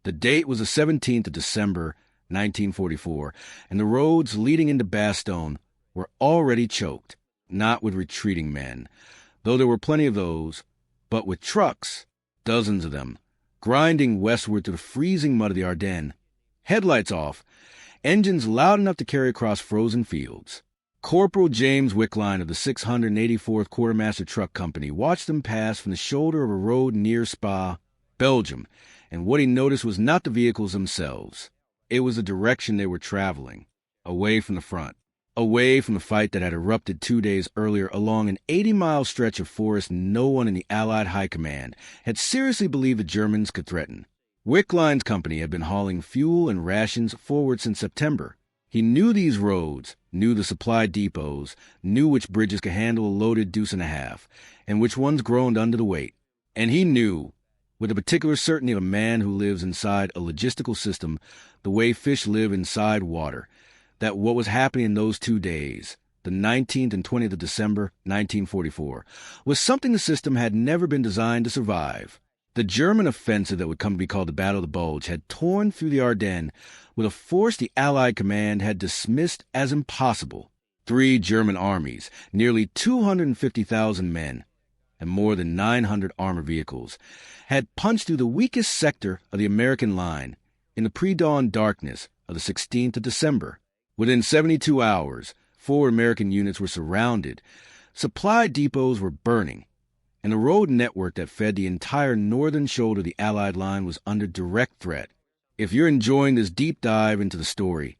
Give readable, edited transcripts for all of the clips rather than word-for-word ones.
The date was the 17th of December, 1944, and the roads leading into Bastogne were already choked, not with retreating men, though there were plenty of those, but with trucks, dozens of them, grinding westward through the freezing mud of the Ardennes, headlights off, engines loud enough to carry across frozen fields. Corporal James Wickline of the 684th Quartermaster Truck Company watched them pass from the shoulder of a road near Spa, Belgium, and what he noticed was not the vehicles themselves. It was the direction they were traveling, away from the front, away from the fight that had erupted 2 days earlier along an 80-mile stretch of forest no one in the Allied High Command had seriously believed the Germans could threaten. Wickline's company had been hauling fuel and rations forward since September. He knew these roads, knew the supply depots, knew which bridges could handle a loaded deuce-and-a-half, and which ones groaned under the weight. And he knew, with the particular certainty of a man who lives inside a logistical system the way fish live inside water, that what was happening in those 2 days, the 19th and 20th of December, 1944, was something the system had never been designed to survive. The German offensive that would come to be called the Battle of the Bulge had torn through the Ardennes with a force the Allied command had dismissed as impossible. 3 German armies, nearly 250,000 men, and more than 900 armored vehicles, had punched through the weakest sector of the American line in the pre-dawn darkness of the 16th of December. Within 72 hours, 4 American units were surrounded, supply depots were burning, and the road network that fed the entire northern shoulder of the Allied line was under direct threat. If you're enjoying this deep dive into the story,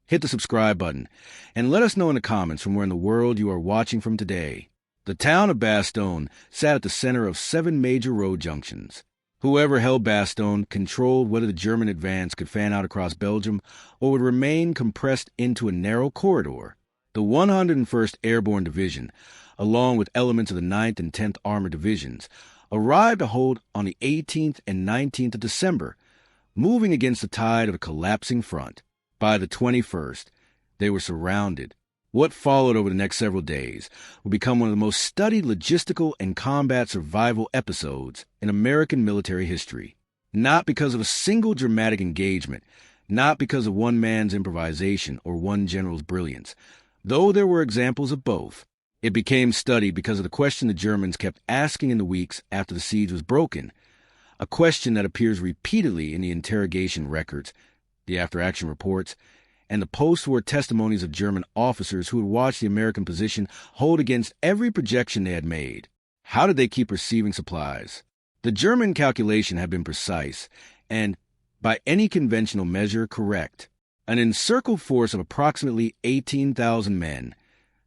hit the subscribe button and let us know in the comments from where in the world you are watching from today. The town of Bastogne sat at the center of 7 major road junctions. Whoever held Bastogne controlled whether the German advance could fan out across Belgium or would remain compressed into a narrow corridor. The 101st Airborne Division, along with elements of the 9th and 10th Armored Divisions, arrived to hold on the 18th and 19th of December, moving against the tide of a collapsing front. By the 21st, they were surrounded. What followed over the next several days would become one of the most studied logistical and combat survival episodes in American military history. Not because of a single dramatic engagement, not because of one man's improvisation or one general's brilliance, though there were examples of both. It became studied because of the question the Germans kept asking in the weeks after the siege was broken, a question that appears repeatedly in the interrogation records, the after-action reports, and the post-war testimonies of German officers who had watched the American position hold against every projection they had made. How did they keep receiving supplies? The German calculation had been precise and, by any conventional measure, correct. An encircled force of approximately 18,000 men,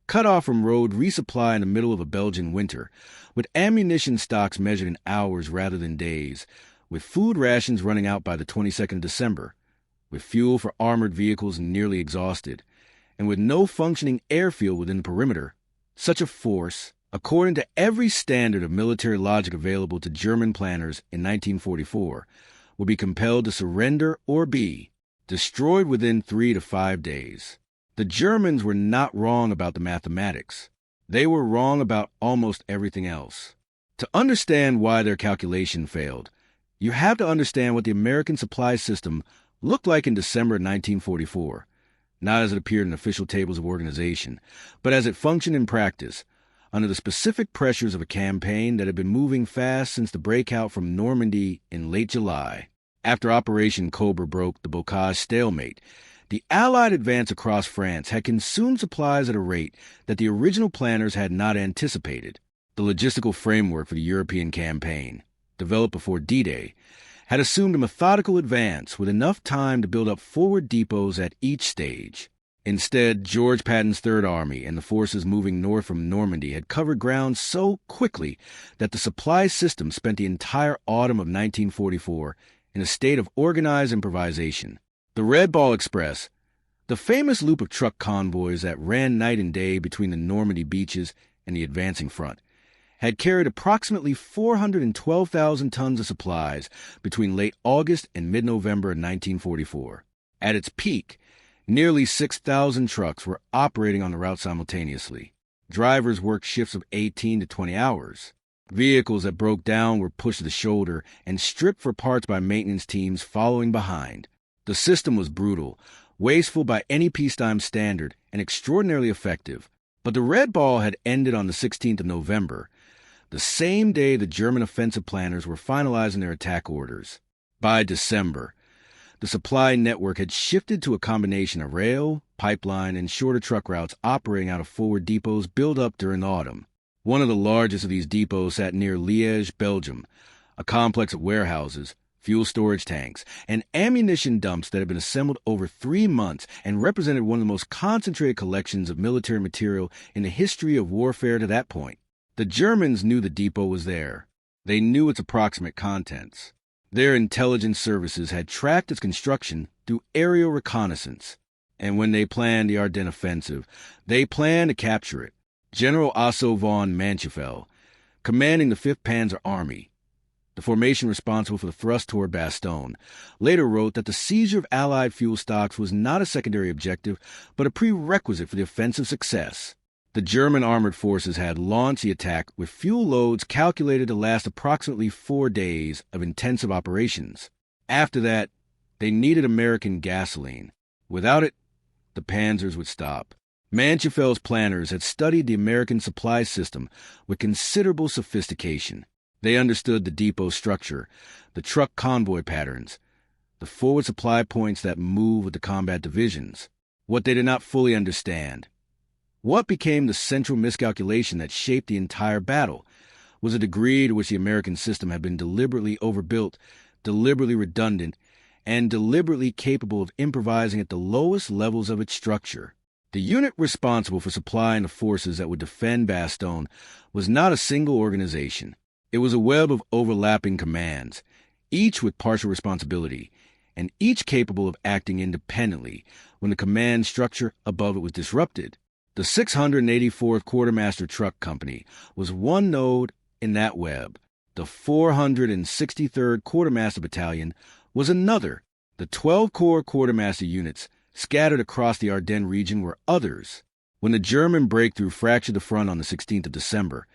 cut off from road resupply in the middle of a Belgian winter, with ammunition stocks measured in hours rather than days, with food rations running out by the 22nd of December, with fuel for armored vehicles nearly exhausted, and with no functioning airfield within the perimeter. Such a force, according to every standard of military logic available to German planners in 1944, would be compelled to surrender or be destroyed within 3 to 5 days. The Germans were not wrong about the mathematics. They were wrong about almost everything else. To understand why their calculation failed, you have to understand what the American supply system looked like in December 1944, not as it appeared in official tables of organization, but as it functioned in practice, under the specific pressures of a campaign that had been moving fast since the breakout from Normandy in late July. After Operation Cobra broke the Bocage stalemate, the Allied advance across France had consumed supplies at a rate that the original planners had not anticipated. The logistical framework for the European campaign, developed before D-Day, had assumed a methodical advance with enough time to build up forward depots at each stage. Instead, George Patton's Third Army and the forces moving north from Normandy had covered ground so quickly that the supply system spent the entire autumn of 1944 in a state of organized improvisation. The Red Ball Express, the famous loop of truck convoys that ran night and day between the Normandy beaches and the advancing front, had carried approximately 412,000 tons of supplies between late August and mid-November of 1944. At its peak, nearly 6,000 trucks were operating on the route simultaneously. Drivers worked shifts of 18 to 20 hours. Vehicles that broke down were pushed to the shoulder and stripped for parts by maintenance teams following behind. The system was brutal, wasteful by any peacetime standard, and extraordinarily effective. But the Red Ball had ended on the 16th of November, the same day the German offensive planners were finalizing their attack orders. By December, the supply network had shifted to a combination of rail, pipeline, and shorter truck routes operating out of forward depots built up during the autumn. One of the largest of these depots sat near Liège, Belgium, a complex of warehouses, fuel storage tanks, and ammunition dumps that had been assembled over 3 months and represented one of the most concentrated collections of military material in the history of warfare to that point. The Germans knew the depot was there. They knew its approximate contents. Their intelligence services had tracked its construction through aerial reconnaissance. And when they planned the Ardennes offensive, they planned to capture it. General Otto von Manchefeld, commanding the 5th Panzer Army, the formation responsible for the thrust toward Bastogne, later wrote that the seizure of Allied fuel stocks was not a secondary objective, but a prerequisite for the offensive's success. The German armored forces had launched the attack with fuel loads calculated to last approximately 4 days of intensive operations. After that, they needed American gasoline. Without it, the panzers would stop. Manchefeld's planners had studied the American supply system with considerable sophistication. They understood the depot structure, the truck convoy patterns, the forward supply points that move with the combat divisions. What they did not fully understand, what became the central miscalculation that shaped the entire battle, was the degree to which the American system had been deliberately overbuilt, deliberately redundant, and deliberately capable of improvising at the lowest levels of its structure. The unit responsible for supplying the forces that would defend Bastogne was not a single organization. It was a web of overlapping commands, each with partial responsibility, and each capable of acting independently when the command structure above it was disrupted. The 684th Quartermaster Truck Company was one node in that web. The 463rd Quartermaster Battalion was another. The 12 Corps Quartermaster units scattered across the Ardennes region were others. When the German breakthrough fractured the front on the 16th of December,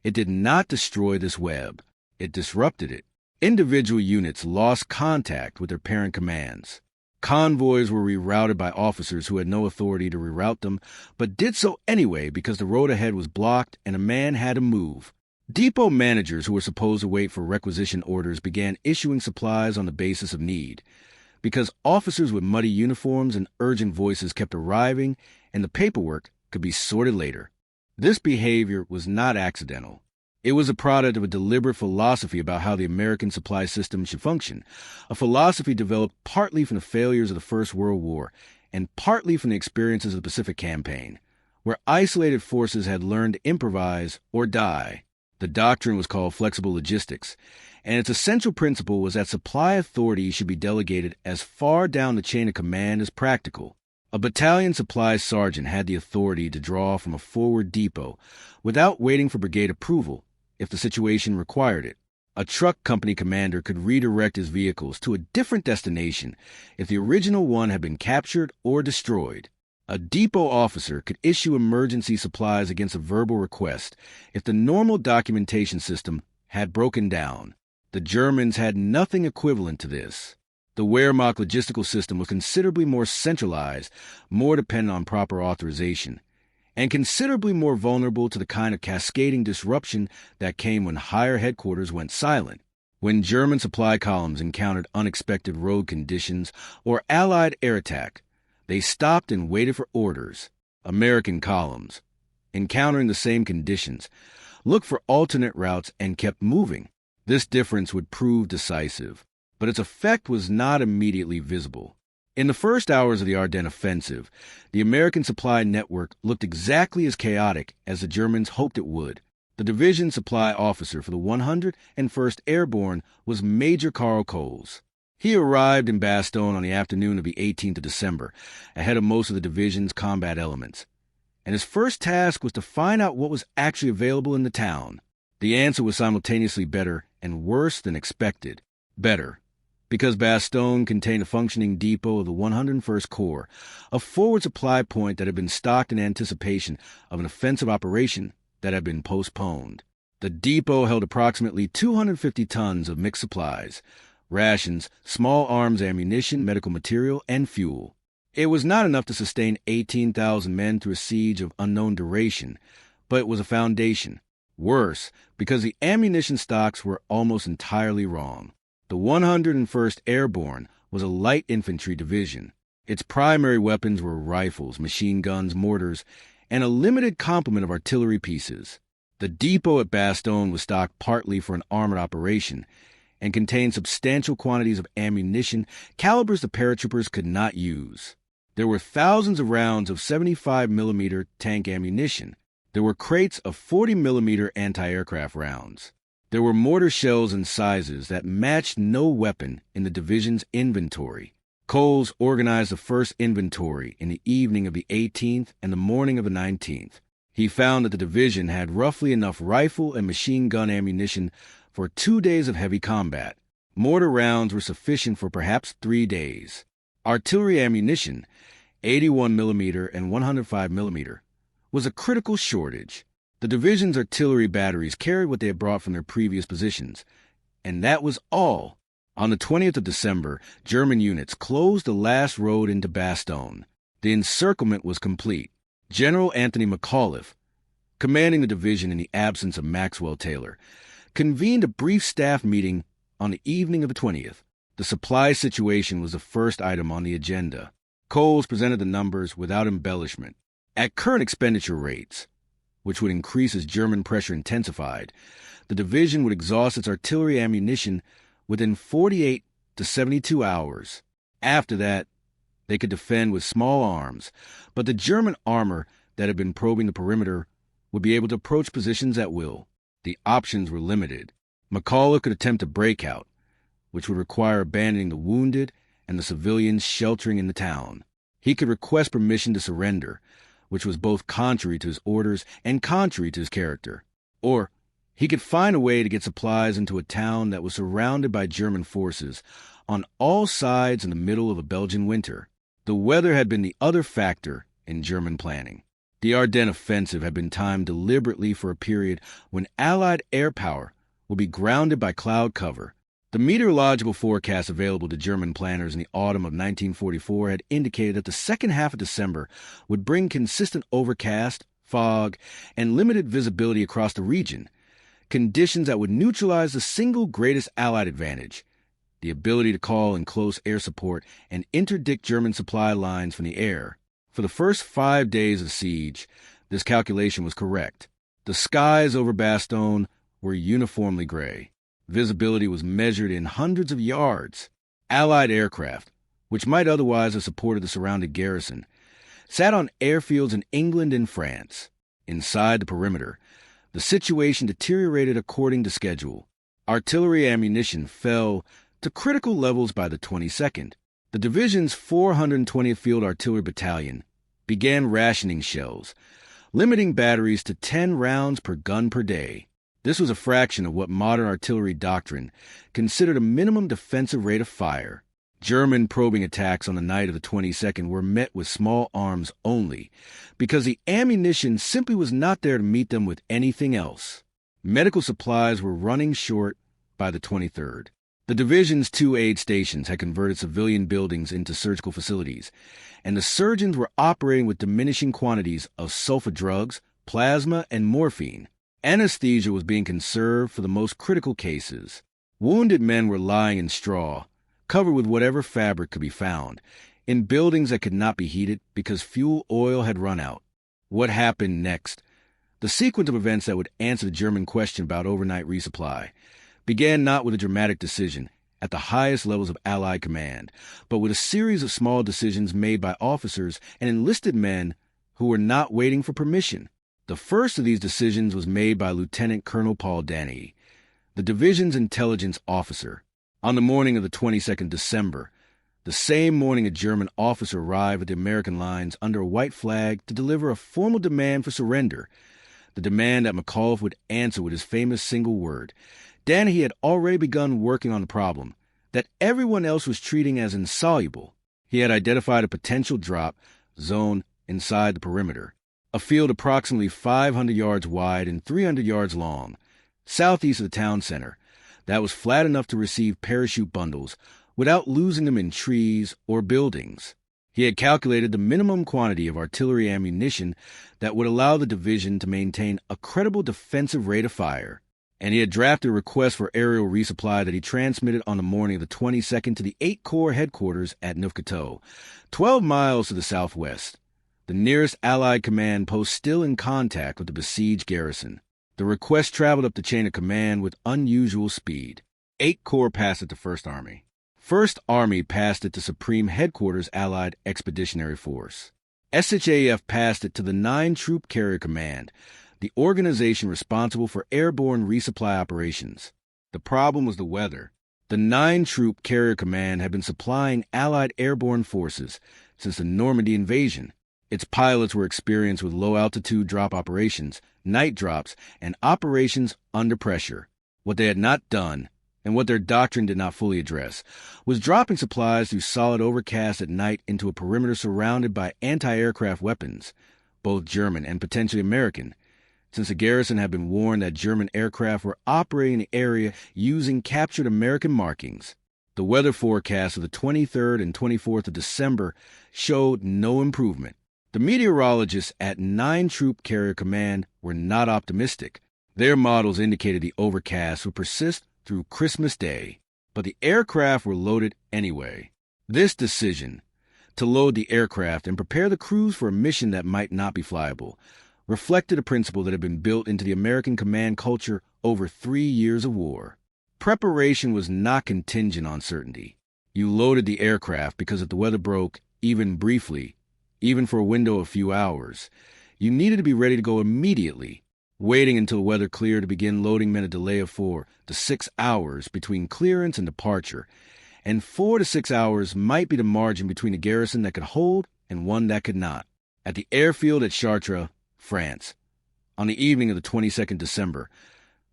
it did not destroy this web. It disrupted it. Individual units lost contact with their parent commands. Convoys were rerouted by officers who had no authority to reroute them, but did so anyway because the road ahead was blocked and a man had to move. Depot managers who were supposed to wait for requisition orders began issuing supplies on the basis of need, because officers with muddy uniforms and urgent voices kept arriving and the paperwork could be sorted later. This behavior was not accidental. It was a product of a deliberate philosophy about how the American supply system should function, a philosophy developed partly from the failures of the First World War and partly from the experiences of the Pacific Campaign, where isolated forces had learned to improvise or die. The doctrine was called flexible logistics, and its essential principle was that supply authority should be delegated as far down the chain of command as practical. A battalion supply sergeant had the authority to draw from a forward depot without waiting for brigade approval if the situation required it. A truck company commander could redirect his vehicles to a different destination if the original one had been captured or destroyed. A depot officer could issue emergency supplies against a verbal request if the normal documentation system had broken down. The Germans had nothing equivalent to this. The Wehrmacht logistical system was considerably more centralized, more dependent on proper authorization, and considerably more vulnerable to the kind of cascading disruption that came when higher headquarters went silent. When German supply columns encountered unexpected road conditions or Allied air attack, they stopped and waited for orders. American columns, encountering the same conditions, looked for alternate routes and kept moving. This difference would prove decisive, but its effect was not immediately visible. In the first hours of the Ardennes offensive, the American supply network looked exactly as chaotic as the Germans hoped it would. The division supply officer for the 101st Airborne was Major Carl Coles. He arrived in Bastogne on the afternoon of the 18th of December, ahead of most of the division's combat elements, and his first task was to find out what was actually available in the town. The answer was simultaneously better and worse than expected. Better, because Bastogne contained a functioning depot of the 101st Corps, a forward supply point that had been stocked in anticipation of an offensive operation that had been postponed. The depot held approximately 250 tons of mixed supplies, rations, small arms ammunition, medical material, and fuel. It was not enough to sustain 18,000 men through a siege of unknown duration, but it was a foundation. Worse, because the ammunition stocks were almost entirely wrong. The 101st Airborne was a light infantry division. Its primary weapons were rifles, machine guns, mortars, and a limited complement of artillery pieces. The depot at Bastogne was stocked partly for an armored operation and contained substantial quantities of ammunition, calibers the paratroopers could not use. There were thousands of rounds of 75mm tank ammunition. There were crates of 40mm anti-aircraft rounds. There were mortar shells in sizes that matched no weapon in the division's inventory. Coles organized the first inventory in the evening of the 18th and the morning of the 19th. He found that the division had roughly enough rifle and machine gun ammunition for 2 days of heavy combat. Mortar rounds were sufficient for perhaps 3 days. Artillery ammunition, 81mm and 105mm, was a critical shortage. The division's artillery batteries carried what they had brought from their previous positions, and that was all. On the 20th of December, German units closed the last road into Bastogne. The encirclement was complete. General Anthony McAuliffe, commanding the division in the absence of Maxwell Taylor, convened a brief staff meeting on the evening of the 20th. The supply situation was the first item on the agenda. Coles presented the numbers without embellishment. At current expenditure rates, which would increase as German pressure intensified, the division would exhaust its artillery ammunition within 48 to 72 hours. After that, they could defend with small arms, but the German armor that had been probing the perimeter would be able to approach positions at will. The options were limited. McAuliffe could attempt a breakout, which would require abandoning the wounded and the civilians sheltering in the town. He could request permission to surrender, which was both contrary to his orders and contrary to his character. Or he could find a way to get supplies into a town that was surrounded by German forces on all sides in the middle of a Belgian winter. The weather had been the other factor in German planning. The Ardennes offensive had been timed deliberately for a period when Allied air power would be grounded by cloud cover. The meteorological forecasts available to German planners in the autumn of 1944 had indicated that the second half of December would bring consistent overcast, fog, and limited visibility across the region, conditions that would neutralize the single greatest Allied advantage, the ability to call in close air support and interdict German supply lines from the air. For the first 5 days of siege, this calculation was correct. The skies over Bastogne were uniformly gray. Visibility was measured in hundreds of yards. Allied aircraft, which might otherwise have supported the surrounded garrison, sat on airfields in England and France. Inside the perimeter, the situation deteriorated according to schedule. Artillery ammunition fell to critical levels by the 22nd. The division's 420th Field Artillery Battalion began rationing shells, limiting batteries to 10 rounds per gun per day. This was a fraction of what modern artillery doctrine considered a minimum defensive rate of fire. German probing attacks on the night of the 22nd were met with small arms only, because the ammunition simply was not there to meet them with anything else. Medical supplies were running short by the 23rd. The division's 2 aid stations had converted civilian buildings into surgical facilities, and the surgeons were operating with diminishing quantities of sulfa drugs, plasma, and morphine. Anesthesia was being conserved for the most critical cases. Wounded men were lying in straw, covered with whatever fabric could be found, in buildings that could not be heated because fuel oil had run out. What happened next? The sequence of events that would answer the German question about overnight resupply began not with a dramatic decision at the highest levels of Allied command, but with a series of small decisions made by officers and enlisted men who were not waiting for permission. The first of these decisions was made by Lieutenant Colonel Paul Danny, the division's intelligence officer. On the morning of the 22nd December, the same morning a German officer arrived at the American lines under a white flag to deliver a formal demand for surrender, the demand that McAuliffe would answer with his famous single word. Danny had already begun working on the problem that everyone else was treating as insoluble. He had identified a potential drop zone inside the perimeter, a field approximately 500 yards wide and 300 yards long. southeast of the town center, that was flat enough to receive parachute bundles without losing them in trees or buildings. He had calculated the minimum quantity of artillery ammunition that would allow the division to maintain a credible defensive rate of fire, and he had drafted a request for aerial resupply that he transmitted on the morning of the 22nd to the 8th Corps headquarters at Neufchâteau, 12 miles to the southwest, the nearest Allied command post still in contact with the besieged garrison. The request traveled up the chain of command with unusual speed. 8th Corps passed it to 1st Army. 1st Army passed it to Supreme Headquarters Allied Expeditionary Force. SHAF passed it to the 9 Troop Carrier Command, the organization responsible for airborne resupply operations. The problem was the weather. The 9 Troop Carrier Command had been supplying Allied airborne forces since the Normandy invasion. Its pilots were experienced with low-altitude drop operations, night drops, and operations under pressure. What they had not done, and what their doctrine did not fully address, was dropping supplies through solid overcast at night into a perimeter surrounded by anti-aircraft weapons, both German and potentially American, since the garrison had been warned that German aircraft were operating in the area using captured American markings. The weather forecast of the 23rd and 24th of December showed no improvement. The meteorologists at 9 Troop Carrier Command were not optimistic. Their models indicated the overcast would persist through Christmas Day, but the aircraft were loaded anyway. This decision, to load the aircraft and prepare the crews for a mission that might not be flyable, reflected a principle that had been built into the American command culture over 3 years of war. Preparation was not contingent on certainty. You loaded the aircraft because if the weather broke, even briefly, even for a window of a few hours, you needed to be ready to go immediately. Waiting until the weather cleared to begin loading meant a delay of 4 to 6 hours between clearance and departure, and 4 to 6 hours might be the margin between a garrison that could hold and one that could not. At the airfield at Chartres, France, on the evening of the 22nd December,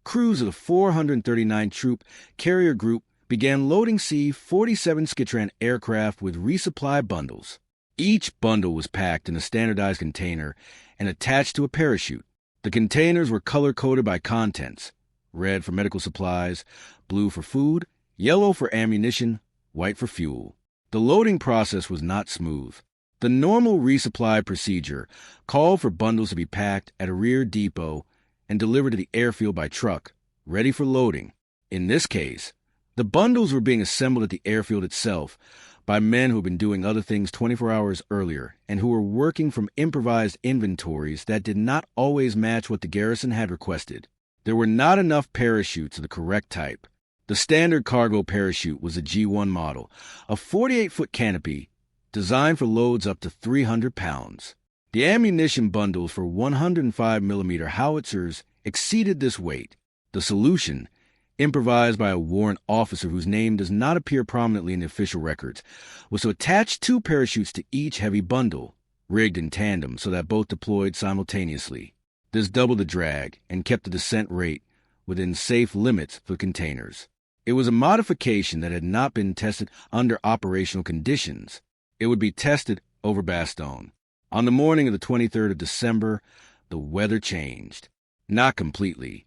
crews of the 439 Troop Carrier Group began loading C-47 Skytran aircraft with resupply bundles. Each bundle was packed in a standardized container and attached to a parachute. The containers were color-coded by contents: red for medical supplies, blue for food, yellow for ammunition, white for fuel. The loading process was not smooth. The normal resupply procedure called for bundles to be packed at a rear depot and delivered to the airfield by truck, ready for loading. In this case, the bundles were being assembled at the airfield itself by men who had been doing other things 24 hours earlier and who were working from improvised inventories that did not always match what the garrison had requested. There were not enough parachutes of the correct type. The standard cargo parachute was a G1 model, a 48-foot canopy designed for loads up to 300 pounds. The ammunition bundles for 105mm howitzers exceeded this weight. The solution, improvised by a warrant officer whose name does not appear prominently in the official records, was to attach 2 parachutes to each heavy bundle, rigged in tandem so that both deployed simultaneously. This doubled the drag and kept the descent rate within safe limits for containers. It was a modification that had not been tested under operational conditions. It would be tested over Bastogne. On the morning of the 23rd of December, the weather changed. Not completely.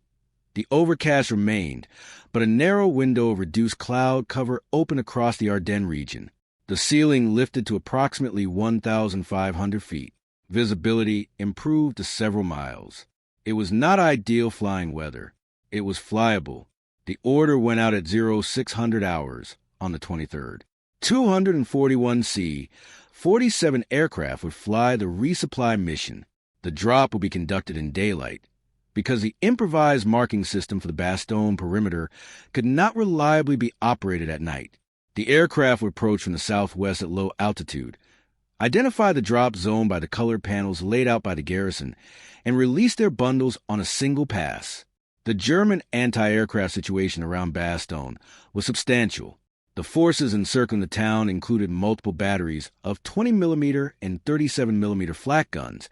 The overcast remained, but a narrow window of reduced cloud cover opened across the Ardennes region. The ceiling lifted to approximately 1,500 feet. Visibility improved to several miles. It was not ideal flying weather. It was flyable. The order went out at 0600 hours on the 23rd. 241 C-47 aircraft would fly the resupply mission. The drop would be conducted in daylight, because the improvised marking system for the Bastogne perimeter could not reliably be operated at night. The aircraft would approach from the southwest at low altitude, identify the drop zone by the colored panels laid out by the garrison, and release their bundles on a single pass. The German anti-aircraft situation around Bastogne was substantial. The forces encircling the town included multiple batteries of 20mm and 37mm flak guns,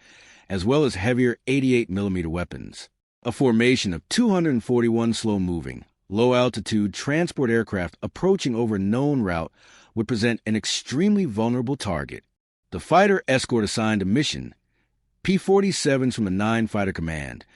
as well as heavier 88mm weapons. A formation of 241 slow-moving, low-altitude transport aircraft approaching over a known route would present an extremely vulnerable target. The fighter escort assigned to mission, P-47s from the 9 Fighter Command,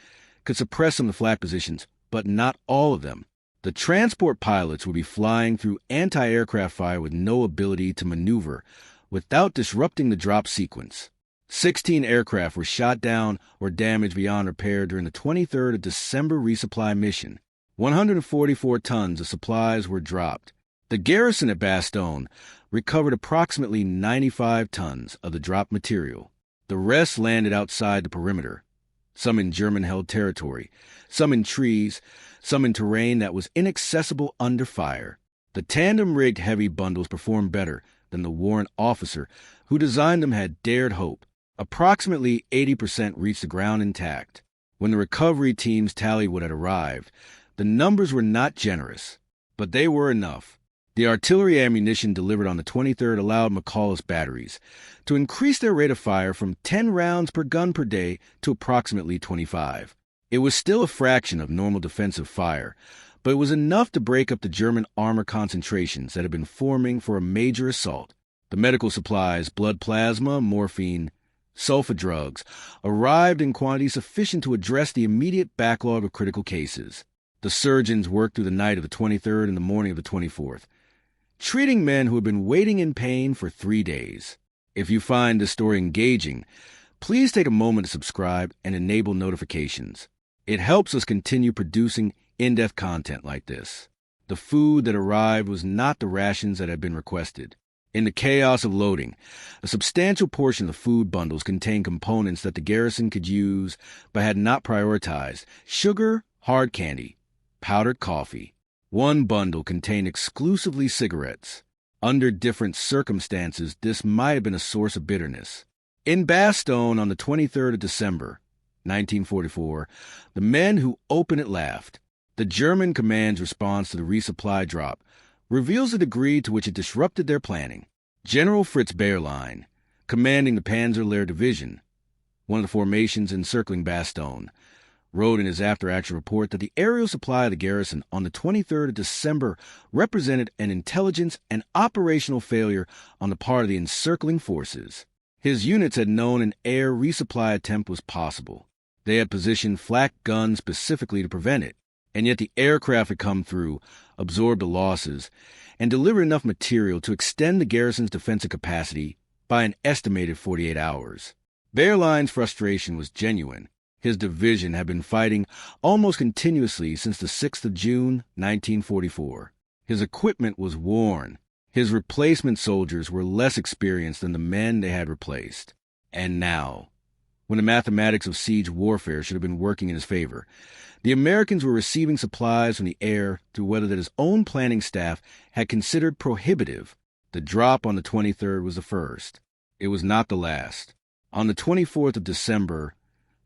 could suppress some of the flak positions, but not all of them. The transport pilots would be flying through anti-aircraft fire with no ability to maneuver without disrupting the drop sequence. 16 aircraft were shot down or damaged beyond repair during the 23rd of December resupply mission. 144 tons of supplies were dropped. The garrison at Bastogne recovered approximately 95 tons of the dropped material. The rest landed outside the perimeter, some in German-held territory, some in trees, some in terrain that was inaccessible under fire. The tandem-rigged heavy bundles performed better than the warrant officer who designed them had dared hope. Approximately 80% reached the ground intact. When the recovery teams tallied what had arrived, the numbers were not generous, but they were enough. The artillery ammunition delivered on the 23rd allowed McCullough's batteries to increase their rate of fire from 10 rounds per gun per day to approximately 25. It was still a fraction of normal defensive fire, but it was enough to break up the German armor concentrations that had been forming for a major assault. The medical supplies, blood plasma, morphine, sulfa drugs, arrived in quantity sufficient to address the immediate backlog of critical cases. The surgeons worked through the night of the 23rd and the morning of the 24th, treating men who had been waiting in pain for 3 days. If you find this story engaging, please take a moment to subscribe and enable notifications. It helps us continue producing in-depth content like this. The food that arrived was not the rations that had been requested. In the chaos of loading, a substantial portion of the food bundles contained components that the garrison could use but had not prioritized: sugar, hard candy, powdered coffee. One bundle contained exclusively cigarettes. Under different circumstances, this might have been a source of bitterness. In Bastogne on the 23rd of December, 1944, the men who opened it laughed. The German command's response to the resupply drop reveals the degree to which it disrupted their planning. General Fritz Bayerlein, commanding the Panzer-Lehr Division, one of the formations encircling Bastogne, wrote in his after-action report that the aerial supply of the garrison on the 23rd of December represented an intelligence and operational failure on the part of the encircling forces. His units had known an air resupply attempt was possible. They had positioned flak guns specifically to prevent it, and yet the aircraft had come through, absorbed the losses, and delivered enough material to extend the garrison's defensive capacity by an estimated 48 hours. Bayerlein's frustration was genuine. His division had been fighting almost continuously since the 6th of June, 1944. His equipment was worn. His replacement soldiers were less experienced than the men they had replaced. And now, when the mathematics of siege warfare should have been working in his favor, the Americans were receiving supplies from the air through weather that his own planning staff had considered prohibitive. The drop on the 23rd was the first. It was not the last. On the 24th of December,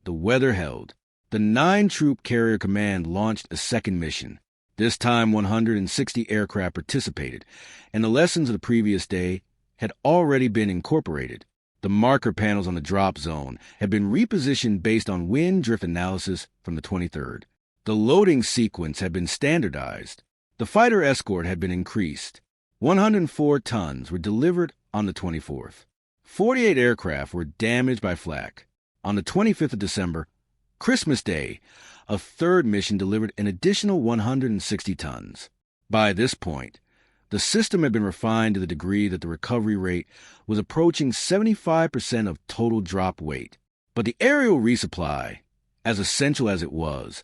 the weather held. The 9-troop carrier command launched a second mission. This time 160 aircraft participated, and the lessons of the previous day had already been incorporated. The marker panels on the drop zone had been repositioned based on wind drift analysis from the 23rd. The loading sequence had been standardized. The fighter escort had been increased. 104 tons were delivered on the 24th. 48 aircraft were damaged by flak. On the 25th of December, Christmas Day, a third mission delivered an additional 160 tons. By this point, the system had been refined to the degree that the recovery rate was approaching 75% of total drop weight. But the aerial resupply, as essential as it was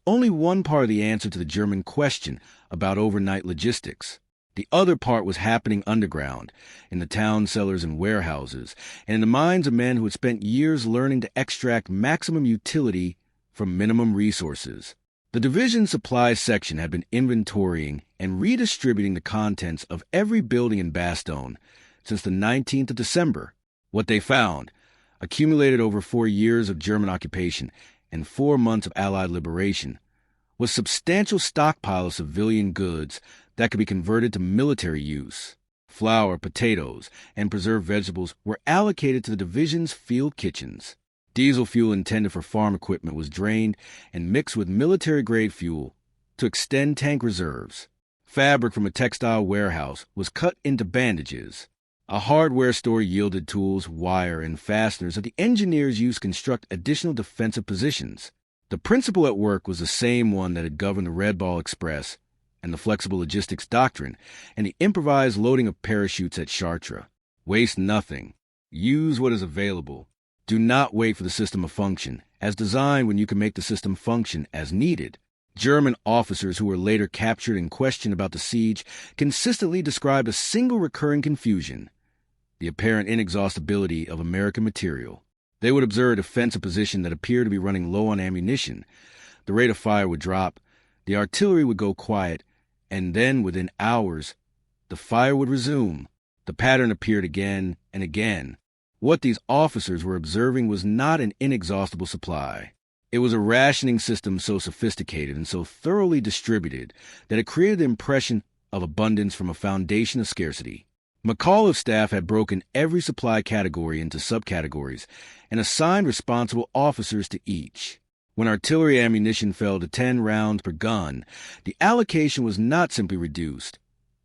only one part of the answer to the German question about overnight logistics. The other part was happening underground, in the town cellars and warehouses, and in the minds of men who had spent years learning to extract maximum utility from minimum resources. The division supply section had been inventorying and redistributing the contents of every building in Bastogne since the 19th of December. What they found, accumulated over 4 years of German occupation and 4 months of Allied liberation, was substantial stockpile of civilian goods that could be converted to military use. Flour, potatoes, and preserved vegetables were allocated to the division's field kitchens. Diesel fuel intended for farm equipment was drained and mixed with military-grade fuel to extend tank reserves. Fabric from a textile warehouse was cut into bandages. A hardware store yielded tools, wire, and fasteners that the engineers used to construct additional defensive positions. The principle at work was the same one that had governed the Red Ball Express and the flexible logistics doctrine and the improvised loading of parachutes at Chartres. Waste nothing. Use what is available. Do not wait for the system to function as designed when you can make the system function as needed. German officers who were later captured and questioned about the siege consistently described a single recurring confusion: the apparent inexhaustibility of American material. They would observe a defensive position that appeared to be running low on ammunition. The rate of fire would drop, the artillery would go quiet, and then within hours, the fire would resume. The pattern appeared again and again. What these officers were observing was not an inexhaustible supply. It was a rationing system so sophisticated and so thoroughly distributed that it created the impression of abundance from a foundation of scarcity. McCall staff had broken every supply category into subcategories and assigned responsible officers to each. When artillery ammunition fell to 10 rounds per gun, the allocation was not simply reduced.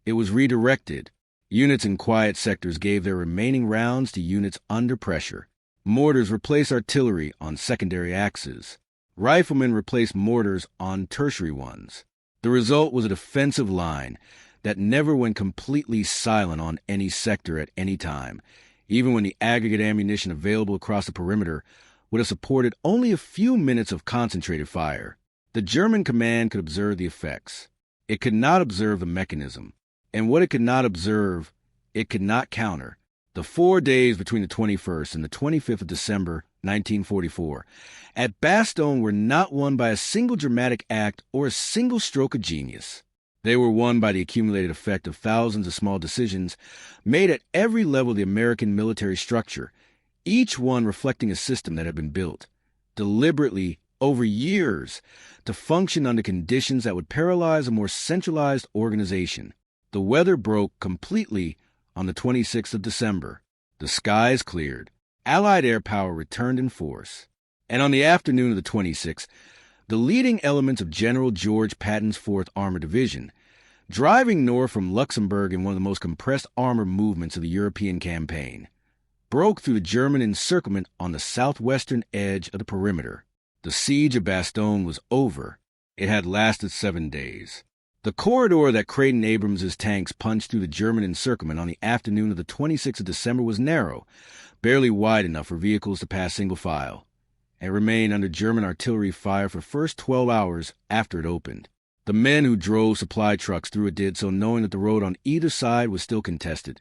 It was redirected. Units in quiet sectors gave their remaining rounds to units under pressure. Mortars replaced artillery on secondary axes. Riflemen replaced mortars on tertiary ones. The result was a defensive line that never went completely silent on any sector at any time, even when the aggregate ammunition available across the perimeter would have supported only a few minutes of concentrated fire. The German command could observe the effects. It could not observe the mechanism. And what it could not observe, it could not counter. The 4 days between the 21st and the 25th of December, 1944, at Bastogne were not won by a single dramatic act or a single stroke of genius. They were won by the accumulated effect of thousands of small decisions made at every level of the American military structure, each one reflecting a system that had been built, deliberately, over years, to function under conditions that would paralyze a more centralized organization. The weather broke completely on the 26th of December. The skies cleared. Allied air power returned in force. And on the afternoon of the 26th, the leading elements of General George Patton's 4th Armored Division, driving north from Luxembourg in one of the most compressed armor movements of the European campaign, broke through the German encirclement on the southwestern edge of the perimeter. The siege of Bastogne was over. It had lasted 7 days. The corridor that Creighton Abrams' tanks punched through the German encirclement on the afternoon of the 26th of December was narrow, barely wide enough for vehicles to pass single file, and remained under German artillery fire for the first 12 hours after it opened. The men who drove supply trucks through it did so knowing that the road on either side was still contested,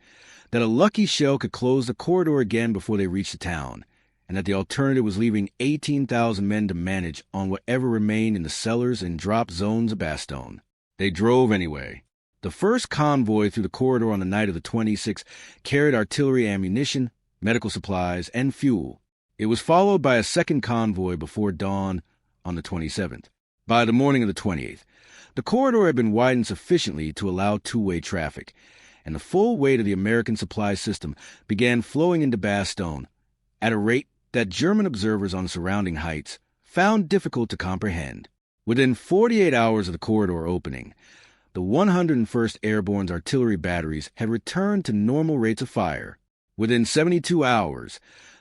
that a lucky shell could close the corridor again before they reached the town, and that the alternative was leaving 18,000 men to manage on whatever remained in the cellars and drop zones of Bastogne. They drove anyway. The first convoy through the corridor on the night of the 26th carried artillery ammunition, medical supplies, and fuel. It was followed by a second convoy before dawn on the 27th. By the morning of the 28th, the corridor had been widened sufficiently to allow two-way traffic, and the full weight of the American supply system began flowing into Bastogne at a rate that German observers on the surrounding heights found difficult to comprehend. Within 48 hours of the corridor opening, the 101st Airborne's artillery batteries had returned to normal rates of fire. Within 72 hours,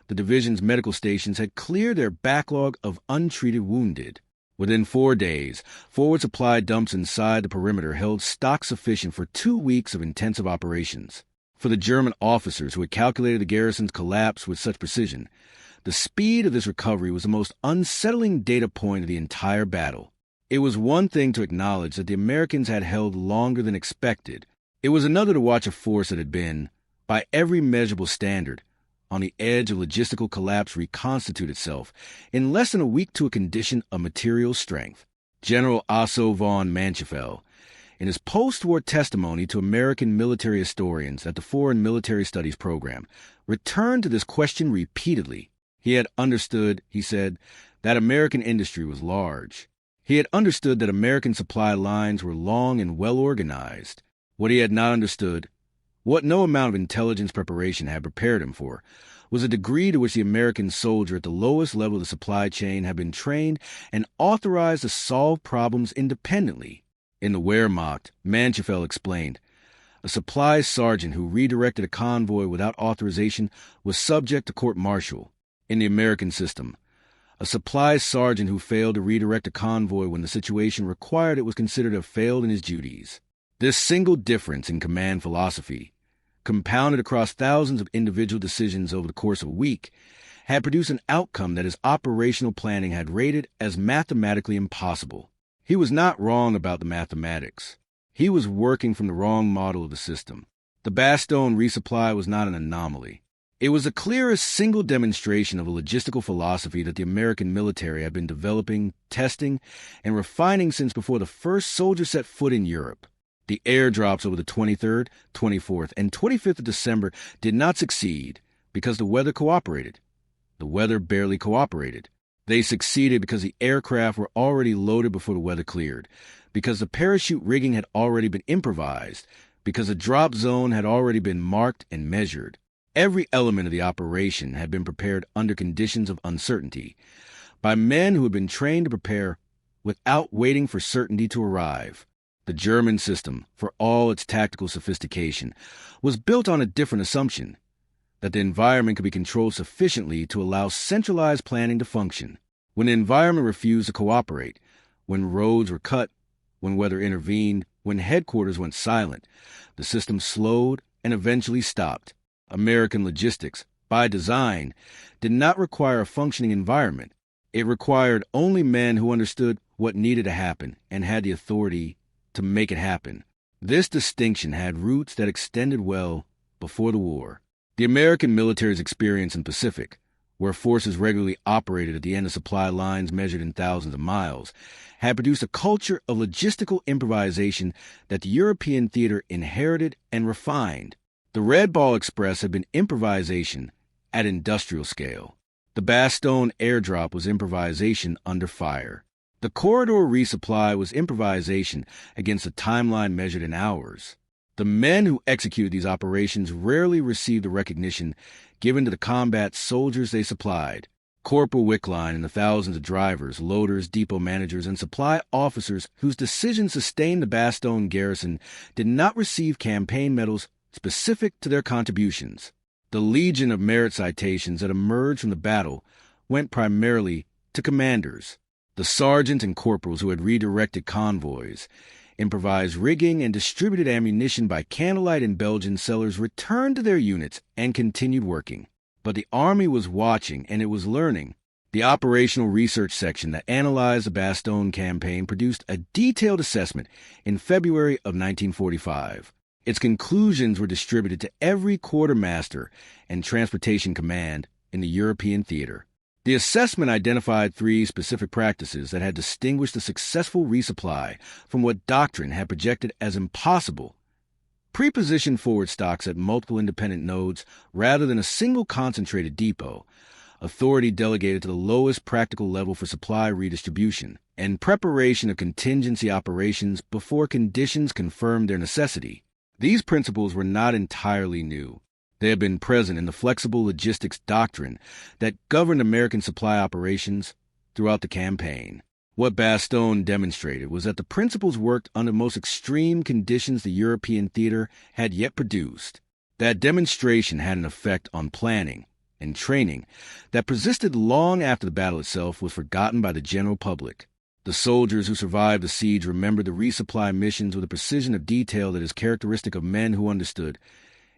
the division's medical stations had cleared their backlog of untreated wounded. Within 4 days, forward supply dumps inside the perimeter held stock sufficient for 2 weeks of intensive operations. For the German officers who had calculated the garrison's collapse with such precision, the speed of this recovery was the most unsettling data point of the entire battle. It was one thing to acknowledge that the Americans had held longer than expected. It was another to watch a force that had been, by every measurable standard, on the edge of logistical collapse reconstitute itself in less than a week to a condition of material strength. General Asso von Manchefeld, in his post-war testimony to American military historians at the Foreign Military Studies program, returned to this question repeatedly. He had understood, he said, that American industry was large. He had understood that American supply lines were long and well-organized. What he had not understood, what no amount of intelligence preparation had prepared him for, was the degree to which the American soldier at the lowest level of the supply chain had been trained and authorized to solve problems independently. In the Wehrmacht, Manchefeld explained, a supply sergeant who redirected a convoy without authorization was subject to court-martial. In the American system, A supply sergeant who failed to redirect a convoy when the situation required it was considered to have failed in his duties. This single difference in command philosophy, compounded across thousands of individual decisions over the course of a week, had produced an outcome that his operational planning had rated as mathematically impossible. He was not wrong about the mathematics. He was working from the wrong model of the system. The Bastogne resupply was not an anomaly. It was the clearest single demonstration of a logistical philosophy that the American military had been developing, testing, and refining since before the first soldier set foot in Europe. The airdrops over the 23rd, 24th, and 25th of December did not succeed because the weather cooperated. The weather barely cooperated. They succeeded because the aircraft were already loaded before the weather cleared, because the parachute rigging had already been improvised, because the drop zone had already been marked and measured. Every element of the operation had been prepared under conditions of uncertainty, by men who had been trained to prepare without waiting for certainty to arrive. The German system, for all its tactical sophistication, was built on a different assumption, that the environment could be controlled sufficiently to allow centralized planning to function. When the environment refused to cooperate, when roads were cut, when weather intervened, when headquarters went silent, the system slowed and eventually stopped. American logistics, by design, did not require a functioning environment. It required only men who understood what needed to happen and had the authority to make it happen. This distinction had roots that extended well before the war. The American military's experience in the Pacific, where forces regularly operated at the end of supply lines measured in thousands of miles, had produced a culture of logistical improvisation that the European theater inherited and refined. The Red Ball Express had been improvisation at industrial scale. The Bastogne airdrop was improvisation under fire. The corridor resupply was improvisation against a timeline measured in hours. The men who executed these operations rarely received the recognition given to the combat soldiers they supplied. Corporal Wickline and the thousands of drivers, loaders, depot managers, and supply officers whose decisions sustained the Bastogne garrison did not receive campaign medals specific to their contributions. The legion of merit citations that emerged from the battle went primarily to commanders. The sergeants and corporals who had redirected convoys, improvised rigging, and distributed ammunition by candlelight in Belgian cellars returned to their units and continued working. But the Army was watching, and it was learning. The Operational Research Section that analyzed the Bastogne campaign produced a detailed assessment in February of 1945. Its conclusions were distributed to every quartermaster and transportation command in the European theater. The assessment identified 3 specific practices that had distinguished the successful resupply from what doctrine had projected as impossible. Pre-positioned forward stocks at multiple independent nodes rather than a single concentrated depot, authority delegated to the lowest practical level for supply redistribution, and preparation of contingency operations before conditions confirmed their necessity. These principles were not entirely new. They had been present in the flexible logistics doctrine that governed American supply operations throughout the campaign. What Bastogne demonstrated was that the principles worked under the most extreme conditions the European theater had yet produced. That demonstration had an effect on planning and training that persisted long after the battle itself was forgotten by the general public. The soldiers who survived the siege remembered the resupply missions with a precision of detail that is characteristic of men who understood,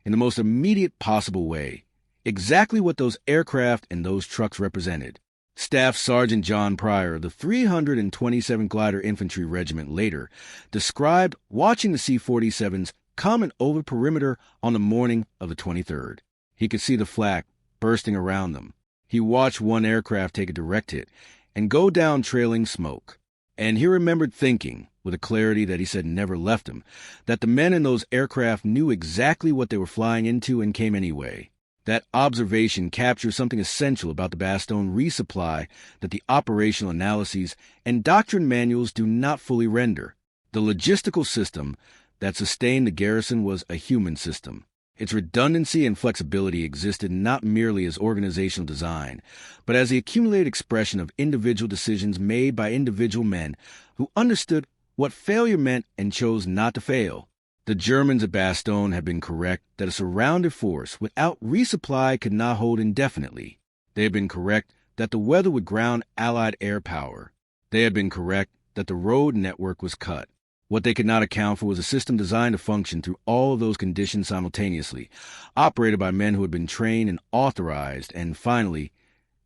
in the most immediate possible way, exactly what those aircraft and those trucks represented. Staff Sergeant John Pryor of the 327 Glider Infantry Regiment later described watching the C-47s coming over the perimeter on the morning of the 23rd. He could see the flak bursting around them. He watched one aircraft take a direct hit and go down trailing smoke. And he remembered thinking, with a clarity that he said never left him, that the men in those aircraft knew exactly what they were flying into and came anyway. That observation captures something essential about the Bastogne resupply that the operational analyses and doctrine manuals do not fully render. The logistical system that sustained the garrison was a human system. Its redundancy and flexibility existed not merely as organizational design, but as the accumulated expression of individual decisions made by individual men who understood what failure meant and chose not to fail. The Germans at Bastogne had been correct that a surrounded force without resupply could not hold indefinitely. They had been correct that the weather would ground Allied air power. They had been correct that the road network was cut. What they could not account for was a system designed to function through all of those conditions simultaneously, operated by men who had been trained and authorized, and finally,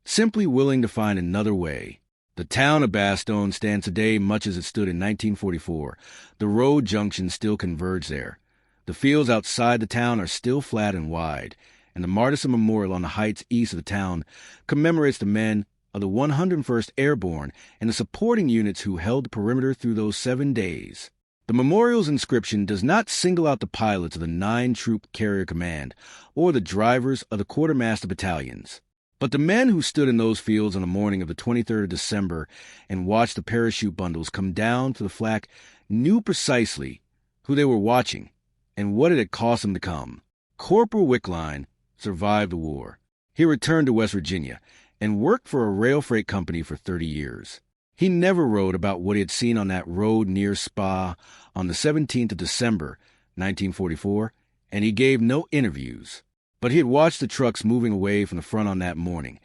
simply willing to find another way. The town of Bastogne stands today much as it stood in 1944. The road junctions still converge there. The fields outside the town are still flat and wide, and the Martyrs Memorial on the heights east of the town commemorates the men of the 101st Airborne and the supporting units who held the perimeter through those 7 days. The memorial's inscription does not single out the pilots of the 9-troop carrier command or the drivers of the quartermaster battalions. But the men who stood in those fields on the morning of the 23rd of December and watched the parachute bundles come down to the flak knew precisely who they were watching and what it had cost them to come. Corporal Wickline survived the war. He returned to West Virginia and worked for a rail freight company for 30 years. He never wrote about what he had seen on that road near Spa on the 17th of December, 1944, and he gave no interviews. But he had watched the trucks moving away from the front on that morning,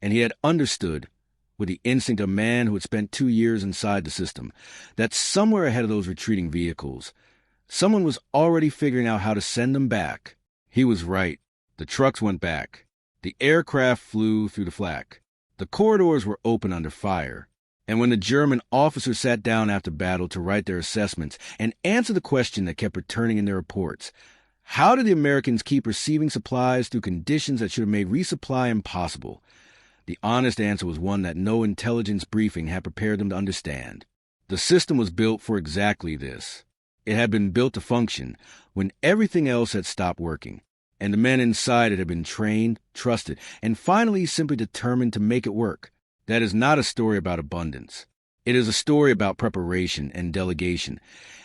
and he had understood, with the instinct of a man who had spent 2 years inside the system, that somewhere ahead of those retreating vehicles, someone was already figuring out how to send them back. He was right. The trucks went back. The aircraft flew through the flak. The corridors were open under fire. And when the German officers sat down after battle to write their assessments and answer the question that kept returning in their reports, how did the Americans keep receiving supplies through conditions that should have made resupply impossible? The honest answer was one that no intelligence briefing had prepared them to understand. The system was built for exactly this. It had been built to function when everything else had stopped working, and the men inside it had been trained, trusted, and finally simply determined to make it work. That is not a story about abundance. It is a story about preparation and delegation,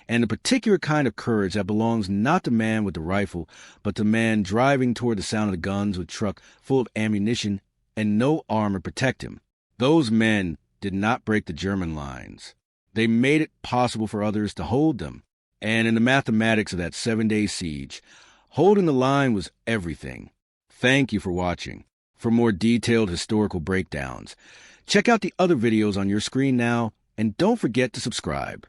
and the particular kind of courage that belongs not to man with the rifle, but to man driving toward the sound of the guns with a truck full of ammunition and no armor to protect him. Those men did not break the German lines. They made it possible for others to hold them. And in the mathematics of that 7-day siege, holding the line was everything. Thank you for watching. For more detailed historical breakdowns, check out the other videos on your screen now, and don't forget to subscribe.